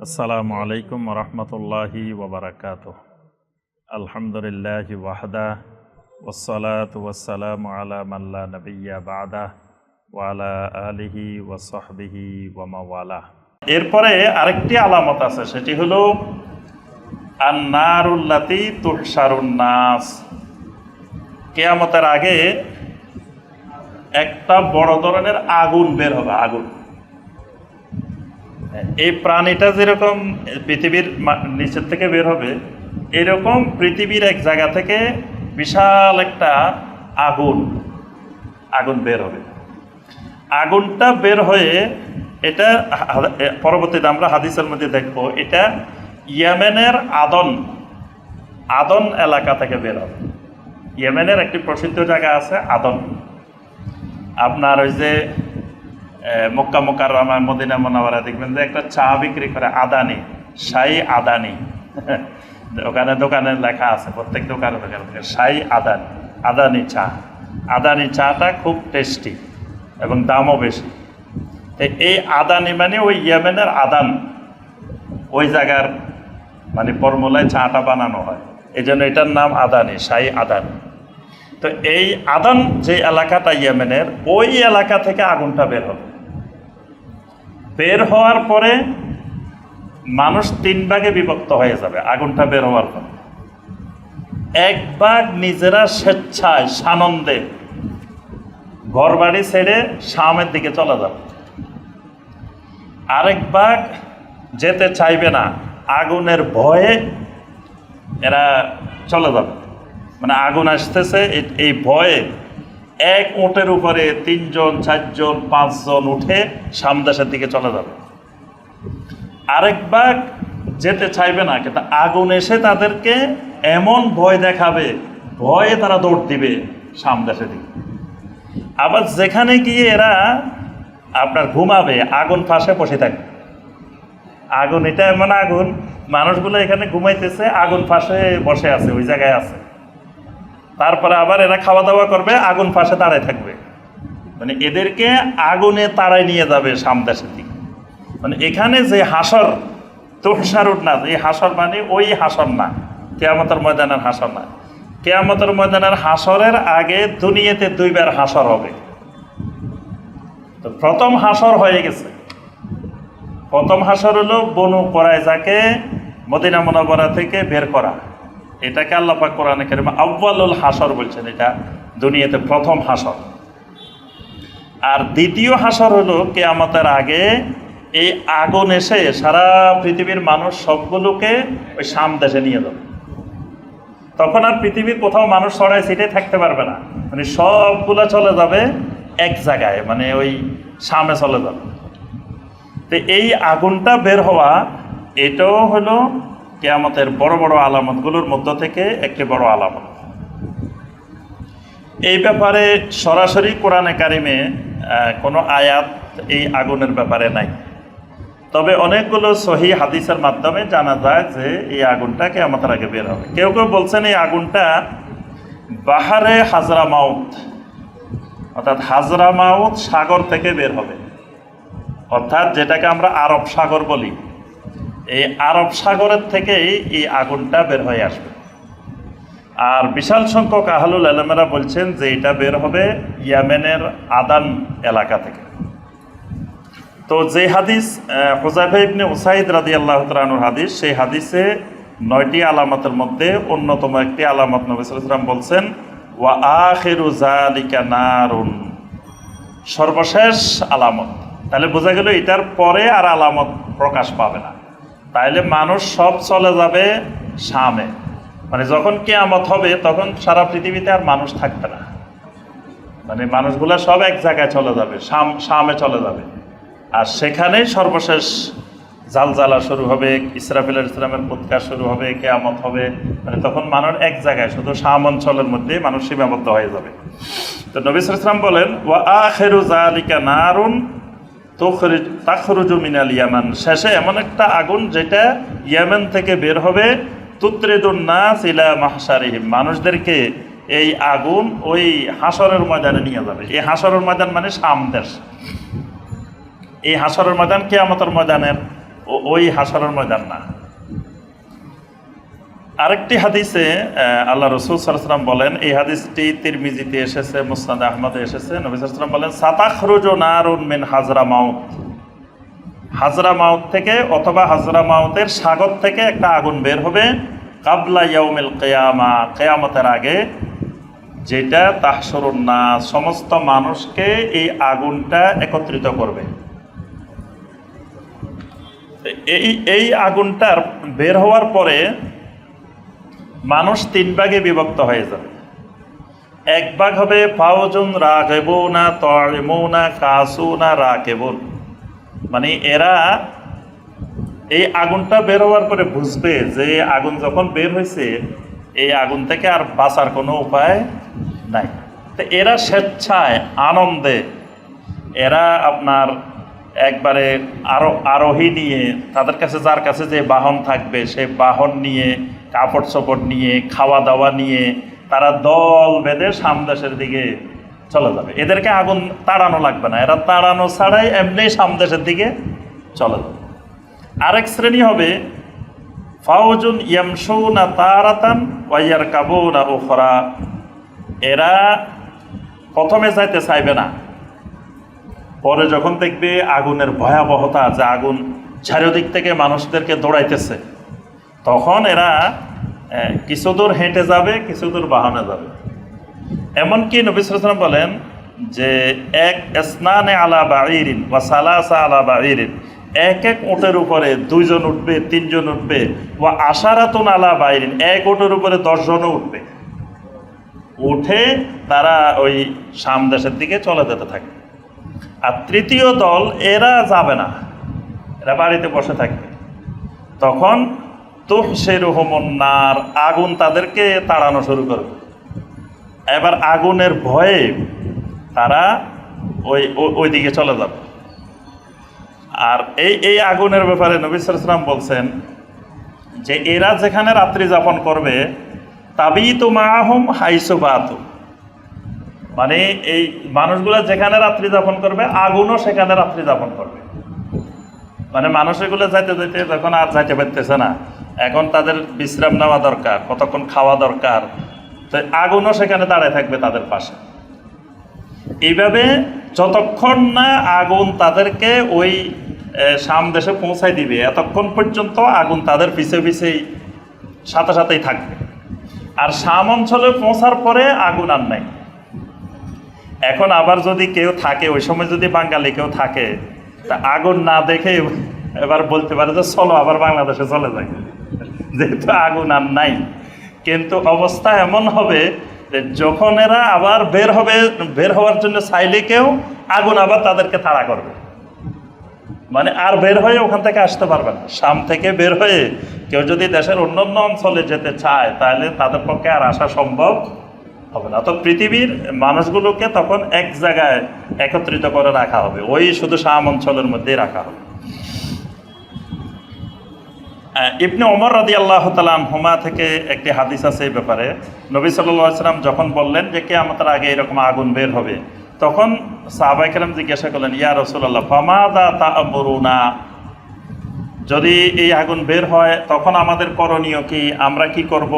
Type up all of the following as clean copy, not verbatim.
আসসালামু আলাইকুম রহমতুল্লাহি ওবরাকাতুহ। আলহামদুলিল্লাহি ওয়াহদা ওয়াসসালাতু ওয়াসসালামু আলা মান লা নাবিয়্যা বা'দা ওয়া আলা আলিহি ওয়া সাহবিহি ওয়া মাওয়ালা। এরপরে আরেকটি আলামত আছে, সেটি হলো আন-নারুল্লাতী তুহশারুন নাস। কিয়ামতের আগে একটা বড় ধরনের আগুন বের হবে। আগুন, এই প্রাণীটা যেরকম পৃথিবীর নিচের থেকে বের হবে, এরকম পৃথিবীর এক জায়গা থেকে বিশাল একটা আগুন বের হবে। আগুনটা বের হয়ে এটা পরবর্তীতে আমরা হাদিসের মধ্যে দেখব, এটা ইয়েমেনের আদন এলাকা থেকে বের হবে। ইয়েমেনের একটি প্রসিদ্ধ জায়গা আছে আদন, আপনার ওই যে মক্কা মুকাররমা মদিনা মুনাওয়ারা দেখবেন যে একটা চা বিক্রি করে আদানি, শাহী আদানি, ওখানে দোকানে লেখা আছে, প্রত্যেক দোকানে শাহী আদানি চা। আদানি চাটা খুব টেস্টি এবং দামও বেশি। এই আদানি মানে ওই ইয়েমেনের আদান, ওই জায়গার মানে ফর্মুলায় চাটা বানানো হয়, এই জন্য এটার নাম আদানি, শাহী আদানি। তো এই আদান যে এলাকাটা ইয়েমেনের, ওই এলাকা থেকে আগুনটা বের হবে। বের হওয়ার পরে মানুষ 3 ভাগে বিভক্ত হয়ে যাবে। আগুনটা বের হওয়ার পরে এক ভাগ নিজেরা স্বেচ্ছায় সানন্দে ঘর বাড়ি ছেড়ে শামের দিকে চলে যাবে, আরেক ভাগ যেতে চাইবে না, আগুনের ভয়ে এরা চলে যাবে। মানে আগুন আসতেছে এই ভয়ে এক উটের উপরে 3 জন 4 জন 5 জন উঠে সামদেশের দিকে চলে যাবে। আরেক ভাগ যেতে চাইবে না, কিন্তু আগুন এসে তাদেরকে এমন ভয় দেখাবে, ভয়ে তারা দৌড় দিবে সামদেশের দিকে। আবার যেখানে গিয়ে এরা আপনার ঘুমাবে, আগুন পাশে বসে থাকবে। আগুন এটা এমন আগুন, মানুষগুলো এখানে ঘুমাইতেছে, আগুন পাশে বসে আছে, ওই জায়গায় আছে। তারপরে আবার এরা খাওয়া দাওয়া করবে, আগুন পাশে দাঁড়ায় থাকবে। মানে এদেরকে আগুনে তাড়ায় নিয়ে যাবে সামদেশের দিকে। মানে এখানে যে হাসর, তুহশারুন নাস, এই হাসর মানে ওই হাসর না, কিয়ামতের ময়দানের হাসর না। কিয়ামতের ময়দানের হাসরের আগে দুনিয়াতে 2 বার হাসর হবে। তো প্রথম হাসর হয়ে গেছে। প্রথম হাসর হলো বনু কুরাইজাকে মদিনা মুনাওয়ারা থেকে বের করা। এটাকে আল্লাহ পাক কোরআনে কারিমে আউয়ালুল হাসর বলছেন, এটা দুনিয়াতে প্রথম হাসর। আর দ্বিতীয় হাসর হলো কিয়ামতের আগে এই আগুন এসে সারা পৃথিবীর মানুষ সবগুলোকে ওই সামদেশে নিয়ে যাবে। তখন আর পৃথিবীর কোথাও মানুষ ছড়ায় ছিটে থাকতে পারবে না, মানে সবগুলো চলে যাবে এক জায়গায়, মানে ওই সামনে চলে যাবে। তো এই আগুনটা বের হওয়া, এটাও হলো কিয়ামতের বড় বড় আলামতগুলোর মধ্য থেকে একটি বড় আলামত। এই ব্যাপারে সরাসরি কোরআনে কারিমে কোনো আয়াত এই আগুনের ব্যাপারে নাই, তবে অনেকগুলো সহি হাদিসের মাধ্যমে জানা যায় যে এই আগুনটা কিয়ামতের আগে বের হবে। কেউ কেউ বলছেন এই আগুনটা বাহারে হাজরামাউত, অর্থাৎ হাজরামাউত সাগর থেকে বের হবে, অর্থাৎ যেটাকে আমরা আরব সাগর বলি, এই আরব সাগরের থেকেই এই আগুনটা বের হয়ে আসবে। আর বিশাল সংখ্যক আহলুল ইলমেরা বলছেন যে এটা বের হবে ইয়েমেনের আদান এলাকা থেকে। তো যে হাদিস হুযায়ফা ইবনে উসাইদ রাদিয়াল্লাহু তাআলা আনহুর হাদিস, সেই হাদিসে 9টি আলামতের মধ্যে অন্যতম একটি আলামত নবী সাল্লাল্লাহু আলাইহি ওয়াসাল্লাম বলছেন, ওয়া আখিরু যালিকা নারুন, সর্বশেষ আলামত। তাহলে বোঝা গেল এটার পরে আর আলামত প্রকাশ পাবে না। তাইলে মানুষ সব চলে যাবে শামে, মানে যখন কিয়ামত হবে তখন সারা পৃথিবীতে আর মানুষ থাকবে না, মানে মানুষগুলা সব এক জায়গায় চলে যাবে, শামে চলে যাবে। আর সেখানেই সর্বশেষ জালজালা শুরু হবে, ইসরাফিল আলাইহিস সালামের প্রতিকার শুরু হবে, কিয়ামত হবে। মানে তখন মানুষ এক জায়গায়, শুধু শাম অঞ্চলের মধ্যে মানুষ সীমাবদ্ধ হয়ে যাবে। তো নবী সাল্লাল্লাহু আলাইহি ওয়াসাল্লাম বলেন, ওয়া আখিরু যালিকা নারুন তাখরুজু মিনাল ইয়ামান, শেষে এমন একটা আগুন যেটা ইয়েমেন থেকে বের হবে, তুত্রিদুন নাস ইলা মাহশারিহিম, মানুষদেরকে এই আগুন ওই হাসরের ময়দানে নিয়ে যাবে। এই হাসরের ময়দান মানে শাম দেশ। এই হাসরের ময়দান কিয়ামতের ময়দানের ওই হাসরের ময়দান না। আরেকটি হাদিসে আল্লাহ রসুল সাল্লাল্লাহু আলাইহি ওয়াসাল্লাম বলেন, এই হাদিসটি তিরমিজিতে এসেছে, মুসনাদ আহমদে এসেছে। নবী সাল্লাল্লাহু আলাইহি ওয়াসাল্লাম বলেন, সাতাখরুজু নারুন মিন হাজরামাউত, হাজরামাউত থেকে অথবা হাজরামাউতের সাগর থেকে একটা আগুন বের হবে, কাবলা ইয়াউমিল কিয়ামা, কিয়ামতের আগে, যেটা তাহশুরুন নাস, সমস্ত মানুষকে এই আগুনটা একত্রিত করবে। এই আগুনটার বের হওয়ার পরে মানুষ তিন ভাগে বিভক্ত হয়ে যাবে। এক ভাগ হবে ফাউজুন রাগিবুনা তাইমুনা কাসুনা রাকিবুন, মানে এরা এই আগুনটা বের হওয়ার পরে বুঝবে যে আগুন যখন বের হয়েছে এই আগুন থেকে আর বাঁচার কোনো উপায় নাই। তো এরা স্বেচ্ছায় আনন্দে এরা আপনার একবারে আরোহী নিয়ে, তাদের কাছে যার কাছে যে বাহন থাকবে সেই বাহন নিয়ে, কাপড় চোপড় নিয়ে, খাওয়া দাওয়া নিয়ে তারা দল বেঁধে সামদেশের দিকে চলে যাবে। এদেরকে আগুন তাড়ানো লাগবে না, এরা তাড়ানো ছাড়াই এমনি সামদেশের দিকে চলে যাবে। আরেক শ্রেণী হবে ফাউজুন ইয়ামশুনা তারাতান ওয়া ইয়ারকাবুনা উখরা, এরা প্রথমে যাইতে চাইবে না, পরে যখন দেখবে আগুনের ভয়াবহতা, যে আগুন চারিদিক থেকে মানুষদেরকে দৌড়াইতেছে, তখন এরা কিছু দূর হেঁটে যাবে, কিছু দূর বাহনে যাবে। এমনকি নবী সাল্লাল্লাহু আলাইহি ওয়াসাল্লাম বলেন যে এক ইসনানে আলা বাঈরিন ওয়া সালাসা আলা বাঈরিন, এক এক উটের উপরে 2 জন উঠবে, 3 জন উঠবে, ওয়া আশারাতুন আলা বাঈরিন, এক উটের উপরে 10 জনও উঠবে, উঠে তারা ওই শাম দেশের দিকে চলে যেতে থাকে। আর তৃতীয় দল এরা যাবে না, এরা বাড়িতে বসে থাকবে। তখন তুহশিরুহুমুন নার, আগুন তাদেরকে তাড়ানো শুরু করবে। এবার আগুনের ভয়ে তারা ওই দিকে চলে যাবে। আর এই আগুনের ব্যাপারে নবী সাল্লাল্লাহু আলাইহি ওয়াসাল্লাম বলছেন যে এরা যেখানে রাত্রি যাপন করবে, তাবিতু মাআহুম হাইসু বাতু, মানে এই মানুষগুলো যেখানে রাত্রি যাপন করবে আগুনও সেখানে রাত্রি যাপন করবে। মানে মানুষ এগুলো যাইতে যাইতে যখন আর যাইতে পারতেছে না, এখন তাদের বিশ্রাম নেওয়া দরকার, কতক্ষণ খাওয়া দরকার, তো আগুনও সেখানে দাঁড়ায় থাকবে তাদের পাশে। এইভাবে যতক্ষণ না আগুন তাদেরকে ওই শাম দেশে পৌঁছায় দিবে, এতক্ষণ পর্যন্ত আগুন তাদের পিছে পিছেই সাথে সাথেই থাকবে। আর শাম অঞ্চলে পৌঁছার পরে আগুন আর নাই। এখন আবার যদি কেউ থাকে, ওই সময় যদি বাঙালি কেউ থাকে, তা আগুন না দেখে এবার বলতে পারে যে চলো আবার বাংলাদেশে চলে যায়, যেহেতু আগুন আর নাই। কিন্তু অবস্থা এমন হবে যে যখন এরা আবার বের হওয়ার জন্য চাইলে কেউ, আগুন আবার তাদেরকে তাড়া করবে, মানে আর বের হয়ে ওখান থেকে আসতে পারবে না। শাম থেকে বের হয়ে কেউ যদি দেশের অন্যান্য অঞ্চলে যেতে চায় তাহলে তাদের পক্ষে আর আসা সম্ভব হবে না। তো পৃথিবীর মানুষগুলোকে তখন এক জায়গায় একত্রিত করে রাখা হবে, ওই শুধু শাম অঞ্চলের মধ্যেই রাখা হবে। ইবনে ওমর রাদিয়াল্লাহু তাআলা আনহুমা থেকে একটি হাদিস আছে এই ব্যাপারে। নবী সাল্লাল্লাহু আলাইহি ওয়াসাল্লাম যখন বললেন যে কিয়ামতের আগে এরকম আগুন বের হবে, তখন সাহাবায়ে কেরাম জিজ্ঞাসা করলেন, ইয়া রাসূলুল্লাহ ফামাযা তা'মুরুনা, যদি এই আগুন বের হয় তখন আমাদের করণীয় কি, আমরা কি করব?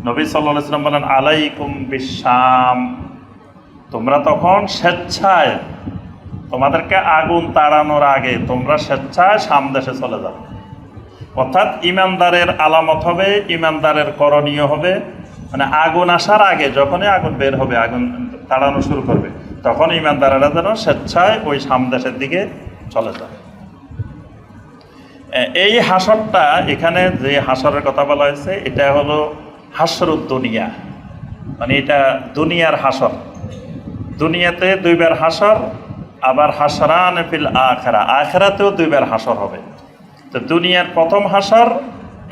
নবী সাল্লাল্লাহু আলাইহি ওয়াসাল্লাম বলেন, আলাইকুম বিশ-শাম, তোমরা তখন স্বেচ্ছায়, তোমাদেরকে আগুন তাড়ানোর আগে তোমরা স্বেচ্ছায় শাম দেশে চলে যাবে। অর্থাৎ ইমানদারের আলামত হবে, ইমানদারের করণীয় হবে, মানে আগুন আসার আগে যখনই আগুন বের হবে, আগুন তাড়ানো শুরু করবে, তখন ইমানদারেরা যেন স্বেচ্ছায় ওই শাম দেশের দিকে চলে যায়। এই হাসরটা, এখানে যে হাসরের কথা বলা হয়েছে, এটা হলো হাসরুদ দুনিয়া, মানে এটা দুনিয়ার হাসর। দুনিয়াতে 2 বার হাসর, আবার হাসরান ফিল আখিরা, আখিরাতেও 2 বার হাসর হবে। তো দুনিয়ার প্রথম হাসর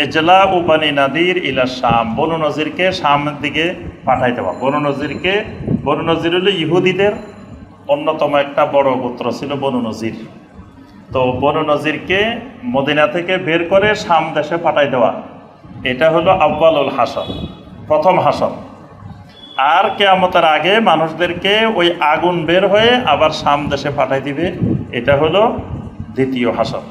ইজলা উ বানি নাদির ইলা শাম, বনু নজিরকে শামের দিকে পাঠাইতে হবে। বনু নজির হলো ইহুদিদের অন্যতম একটা বড় গোত্র ছিল বনু নজির। তো বনু নজিরকে মদিনা থেকে বের করে শাম দেশে পাঠাই দেওয়া, এটা হলো আউয়ালুল হাসর, প্রথম হাসর। আর কিয়ামতের আগে মানুষদেরকে ওই আগুন বের হয়ে আবার শাম দেশে পাঠাই দিবে, এটা হলো দ্বিতীয় হাসর।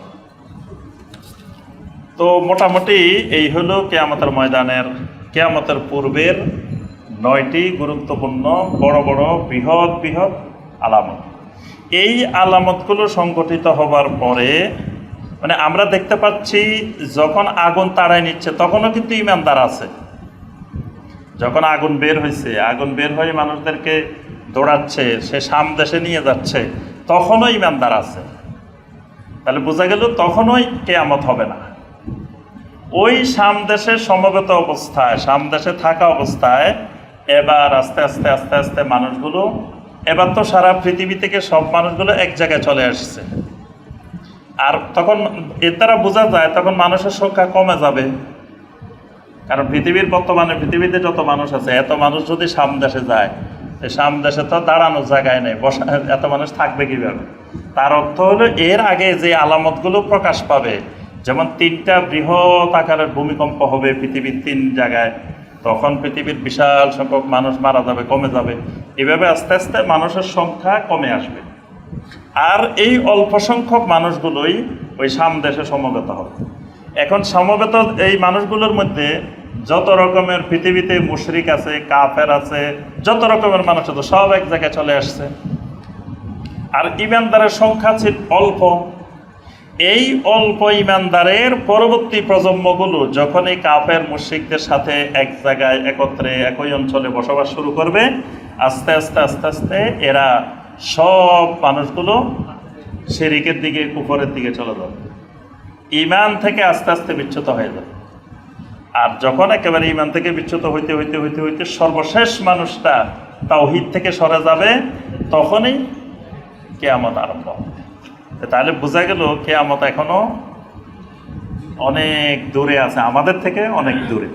তো মোটামুটি এই হলো কিয়ামতের ময়দানের, কিয়ামতের পূর্বের 9টি গুরুত্বপূর্ণ বড় বড় বৃহৎ বৃহৎ আলামত। এই আলামতগুলো সংগঠিত হবার পরে মানে আমরা দেখতে পাচ্ছি যখন আগুন তাড়ায় নিচ্ছে তখনও কিন্তু ঈমানদার আছে। যখন আগুন বের হয়েছে, আগুন বের হয়ে মানুষদেরকে দৌড়াচ্ছে, সে সামদেশে নিয়ে যাচ্ছে, তখনও ঈমানদার আছে। তাহলে বোঝা গেল তখনই কিয়ামত হবে না। ওই সামদেশে সমবেত অবস্থায়, সামদেশে থাকা অবস্থায় এবার আস্তে আস্তে আস্তে আস্তে মানুষগুলো, এবার তো সারা পৃথিবী থেকে সব মানুষগুলো এক জায়গায় চলে আসছে। আর তখন এর দ্বারা বোঝা যায় তখন মানুষের সংখ্যা কমে যাবে। কারণ বর্তমানে পৃথিবীতে যত মানুষ আছে, এত মানুষ যদি সামদেশে যায়, সামদেশে তো দাঁড়ানোর জায়গায় নেই, বসা, এত মানুষ থাকবে কীভাবে? তার অর্থ হলো এর আগে যে আলামতগুলো প্রকাশ পাবে, যেমন 3টা বৃহৎ আকারের ভূমিকম্প হবে পৃথিবীর 3 জায়গায়, তখন পৃথিবীর বিশাল সংখ্যক মানুষ মারা যাবে, কমে যাবে। এভাবে আস্তে আস্তে মানুষের সংখ্যা কমে আসবে। আর এই অল্প সংখ্যক মানুষগুলোই ওই সামদেশে সমবেত হবে। এখন সমবেত এই মানুষগুলোর মধ্যে যত রকমের পৃথিবীতে মুশরিক আছে, কাফের আছে, যত রকমের মানুষ আছে, সব এক জায়গায় চলে আসছে। আর ঈমানদারের সংখ্যা ছিল অল্প। এই অল্প ঈমানদারের পরবর্তী প্রজন্মগুলো যখন এই কাফের মুশরিকদের সাথে এক জায়গায় একত্রে একই অঞ্চলে বসবাস শুরু করবে, আস্তে আস্তে আস্তে আস্তে এরা সব মানুষগুলো শিরকের দিকে, কুফরের দিকে চলে যাবে, ঈমান থেকে আস্তে আস্তে বিচ্যুত হয়ে যাবে। আর যখন একেবারে ঈমান থেকে বিচ্যুত হইতে হইতে হইতে হইতে সর্বশেষ মানুষটা তাওহীদ থেকে সরে যাবে, তখনই কিয়ামত আরম্ভ হবে। তাহলে বোঝা গেল কিয়ামত এখনো অনেক দূরে আছে, আমাদের থেকে অনেক দূরে।